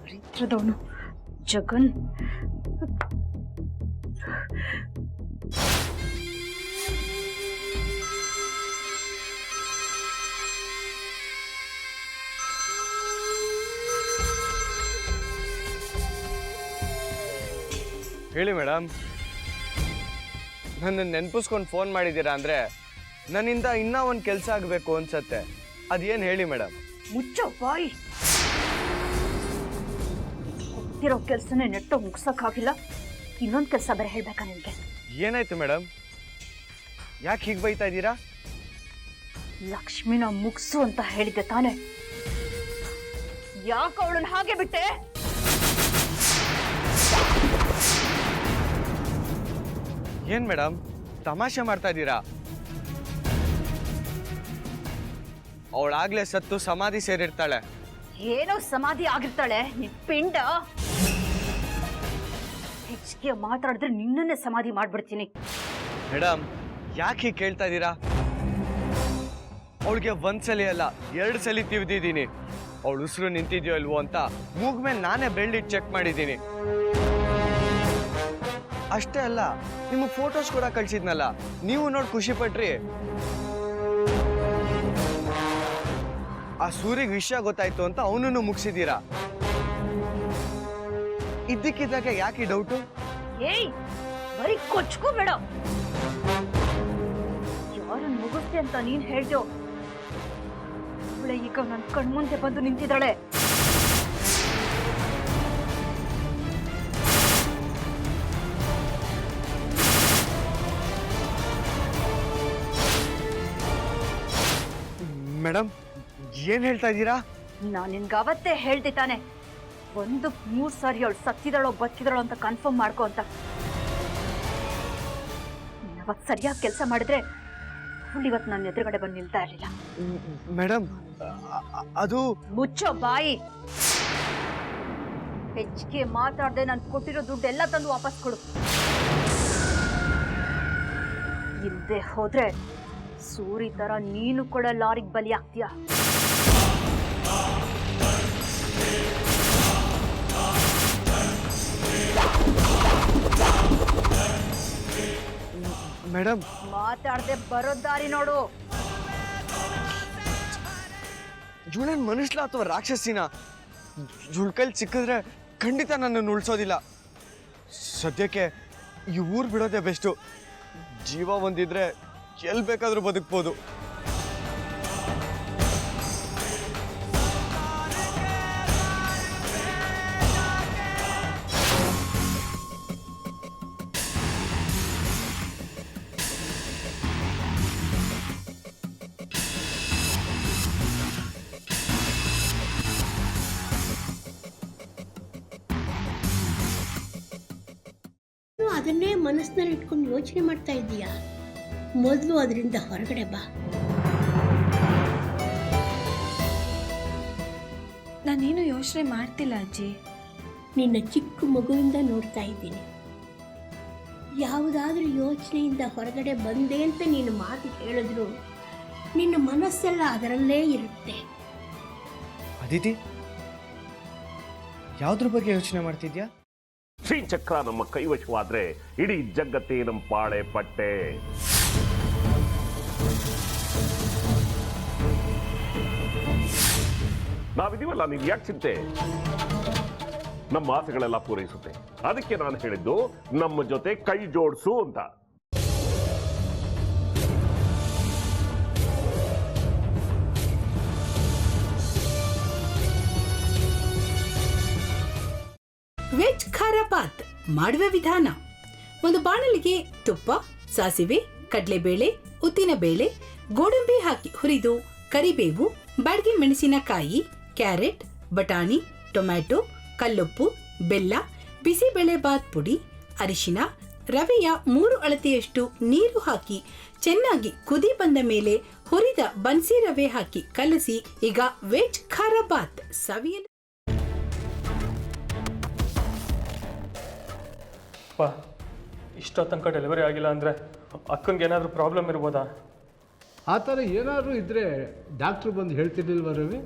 ದರಿದ್ರದವನು ಜಗನ್. ಹೇಳಿ ಮೇಡಮ್, ನನ್ನ ನೆನ್ಪಿಸ್ಕೊಂಡು ಫೋನ್ ಮಾಡಿದ್ದೀರಾ ಅಂದರೆ ನನ್ನಿಂದ ಇನ್ನೂ ಒಂದು ಕೆಲಸ ಆಗಬೇಕು ಅನ್ಸತ್ತೆ. ಅದೇನು ಹೇಳಿ ಮೇಡಮ್? ಮುಚ್ಚೋ ಬಾಯಿ. ಗೊತ್ತಿರೋ ಕೆಲಸನೇ ನೆಟ್ಟೋ ಮುಗ್ಸೋಕ್ಕಾಗಿಲ್ಲ, ಇನ್ನೊಂದು ಕೆಲಸ ಬೇರೆ ಹೇಳ್ಬೇಕಾ ನಿನಗೆ? ಏನಾಯ್ತು ಮೇಡಮ್? ಯಾಕೆ ಹೀಗೆ ಬೈತಾ ಇದ್ದೀರಾ? ಲಕ್ಷ್ಮಿನ ಮುಗ್ಸು ಅಂತ ಹೇಳಿದ್ದೆ ತಾನೆ, ಯಾಕೆ ಅವಳನ್ನ ಹಾಗೆ ಬಿಟ್ಟೆ? ಏನು ಮೇಡಮ್ ತಮಾಷೆ ಮಾಡ್ತಾ ಇದ್ದೀರಾ? ಅವಳಾಗ್ಲೇ ಸತ್ತು ಸಮಾಧಿ ಸೇರಿರ್ತಾಳೆ. ಏನೋ ಸಮಾಧಿ ಆಗಿರ್ತಾಳೆ ನಿನ್ ಪಿಂಡ. ಹೆಚ್ಚಿಗೆ ಮಾತಾಡಿದ್ರೆ ನಿನ್ನನ್ನೇ ಸಮಾಧಿ ಮಾಡ್ಬಿಡ್ತೀನಿ. ಮೇಡಮ್ ಯಾಕೆ ಹೀಗೆ ಕೇಳ್ತಾ ಇದ್ದೀರಾ? ಅವಳಿಗೆ ಒಂದ್ಸಲಿ ಅಲ್ಲ 2 ಸಲ ತಿವಿದಿದ್ದೀನಿ. ಅವಳು ಉಸಿರು ನಿಂತಿದ್ಯೋ ಇಲ್ವೋ ಅಂತ ಮೂಗ್ ಮೇಲೆ ನಾನೇ ಬೆಳ್ಳಿಟ್ಟು ಚೆಕ್ ಮಾಡಿದ್ದೀನಿ. ಅಷ್ಟೇ ಅಲ್ಲ, ನಿಮಗೆ ಫೋಟೋಸ್ ಕೂಡ ಕಳ್ಸಿದ್ನಲ್ಲ, ನೀವು ನೋಡಿ ಖುಷಿ ಪಟ್ರಿ. ಆ ಸೂರಿಗೆ ವಿಷಯ ಗೊತ್ತಾಯ್ತು ಅಂತ ಅವನನ್ನು ಮುಗಿಸಿದ್ದೀರಾ. ಇದ್ದಕ್ಕಿದ್ದಾಗ ಯಾಕೆ ಡೌಟು? ಏಯ್ ಬರೀ ಕೊಚ್ಕೋಬೇಡ. ಯಾರನ್ನ ಮುಗಿಸ್ತೆ ಅಂತ ನೀನ್ ಹೇಳ್ದೋ ಅವಳೆ ಈಗ ನನ್ನ ಕಣ್ಮುಂದೆ ಬಂದು ನಿಂತಿದ್ದಾಳೆ. ಮೇಡಮ್ ಏನ್ ಹೇಳ್ತಾ ಇದ್ದೀರಾ? ನಾನು ನಿನ್ಗೆ ಅವತ್ತೇ ಹೇಳ್ದೆ ತಾನೆ, 3 ಸಾರಿ ಅವಳು ಸತ್ತಿದಳೋ ಬದುಕಿದಳೋ ಅಂತ ಕನ್ಫರ್ಮ್ ಮಾಡ್ಕೊ ಅಂತ. ಅವತ್ತು ಸರಿಯಾಗಿ ಕೆಲಸ ಮಾಡಿದ್ರೆ ಅವಳು ಇವತ್ತು ನನ್ನ ಎದುರುಗಡೆ ಬಂದು ನಿಲ್ತಾ ಇರಲಿಲ್ಲ. ಮೇಡಮ್ ಅದು ಮುಚ್ಚೋ ಬಾಯಿ. ಹೆಚ್ಚಿಗೆ ಮಾತಾಡದೆ ನಾನು ಕೊಟ್ಟಿರೋ ದುಡ್ಡೆಲ್ಲ ತಂದು ವಾಪಸ್ ಕೊಡು. ಇಲ್ಲದೆ ಹೋದ್ರೆ ಸೂರಿ ತರ ನೀನು ಕೂಡ ಲಾರಿಗೆ ಬಲಿ ಆಗ್ತೀಯ. ಮೇಡಮ್ ಮಾತಾಡದೆ ಬರೋ ದಾರಿ ನೋಡು. ಇವಳೇನ್ ಮನುಷ್ಯಲ ಅಥವಾ ರಾಕ್ಷಸಿನ? ಇವಳ ಕೈಲಿ ಸಿಕ್ಕಿದ್ರೆ ಖಂಡಿತ ನನ್ನನ್ನು ಉಳಿಸೋದಿಲ್ಲ. ಸದ್ಯಕ್ಕೆ ಈ ಊರು ಬಿಡೋದೇ ಬೆಸ್ಟು. ಜೀವ ಒಂದಿದ್ರೆ ಎಲ್ಲಿ ಬೇಕಾದ್ರೂ ಬದುಕ್ಬೋದು. ಅದನ್ನೇ ಮನಸ್ಸಿನಲ್ಲಿ ಇಟ್ಕೊಂಡು ಯೋಚನೆ ಮಾಡ್ತಾ ಇದ್ದೀಯಾ? ಮೊದಲು ಅದರಿಂದ ಹೊರಗಡೆ ಬಾ. ನಾನೇನು ಯೋಚನೆ ಮಾಡ್ತಿಲ್ಲ ಅಜ್ಜಿ. ನಿನ್ನ ಚಿಕ್ಕ ಮಗುವಿಂದ ನೋಡ್ತಾ ಇದ್ದೀನಿ. ಯಾವುದಾದ್ರೂ ಯೋಚನೆಯಿಂದ ಹೊರಗಡೆ ಬಂದೆ ಅಂತ ನೀನು ಮಾತು ಹೇಳಿದ್ರು ನಿನ್ನ ಮನಸ್ಸೆಲ್ಲ ಅದರಲ್ಲೇ ಇರುತ್ತೆ. ಅದಿತಿ, ಯಾವ್ದ್ರ ಬಗ್ಗೆ ಯೋಚನೆ ಮಾಡ್ತಿದ್ಯಾ? ಶ್ರೀಚಕ್ರ ನಮ್ಮ ಕೈವಶವಾದ್ರೆ ಇಡೀ ಜಗತ್ತೇ ನಮ್ಮ ಪಾಳೆ ಪಟ್ಟೆ. ನಾವಿದೀವಲ್ಲ, ನೀನ್ ಯಾಕೆ ಚಿಂತೆ? ನಮ್ಮ ಆಸೆಗಳೆಲ್ಲ ಪೂರೈಸುತ್ತೆ. ಅದಕ್ಕೆ ನಾನು ಹೇಳಿದ್ದು ನಮ್ಮ ಜೊತೆ ಕೈ ಜೋಡಿಸು ಅಂತ. ವೆಜ್ ಖಾರ ಬಾತ್ ಮಾಡುವ ವಿಧಾನ: ಒಂದು ಬಾಣಲಿಗೆ ತುಪ್ಪ, ಸಾಸಿವೆ, ಕಡಲೆಬೇಳೆ, ಉದ್ದಿನಬೇಳೆ, ಗೋಡಂಬಿ ಹಾಕಿ ಹುರಿದು ಕರಿಬೇವು, ಬಾಡಿಗೆ ಮೆಣಸಿನಕಾಯಿ, ಕ್ಯಾರೆಟ್, ಬಟಾಣಿ, ಟೊಮ್ಯಾಟೊ, ಕಲ್ಲುಪ್ಪು, ಬೆಲ್ಲ, ಬಿಸಿಬೇಳೆ ಬಾತ್ ಪುಡಿ, ಅರಿಶಿನ, ರವೆಯ 3 ಅಳತೆಯಷ್ಟು ನೀರು ಹಾಕಿ ಚೆನ್ನಾಗಿ ಕುದಿ ಬಂದ ಮೇಲೆ ಹುರಿದ ಬನ್ಸಿ ರವೆ ಹಾಕಿ ಕಲಸಿ. ಈಗ ವೆಜ್ ಖಾರ ಬಾತ್ ಸವಿಯಲು. ಇಷ್ಟೋ ತನಕ ಡೆಲಿವರಿ ಆಗಿಲ್ಲ ಅಂದರೆ ಅಕ್ಕನಿಗೆ ಏನಾದರೂ ಪ್ರಾಬ್ಲಮ್ ಇರ್ಬೋದಾ? ಆ ಥರ ಏನಾದರೂ ಇದ್ದರೆ ಡಾಕ್ಟ್ರು ಬಂದು ಹೇಳ್ತಿರ್ಲಿಲ್ವ ರವಿ?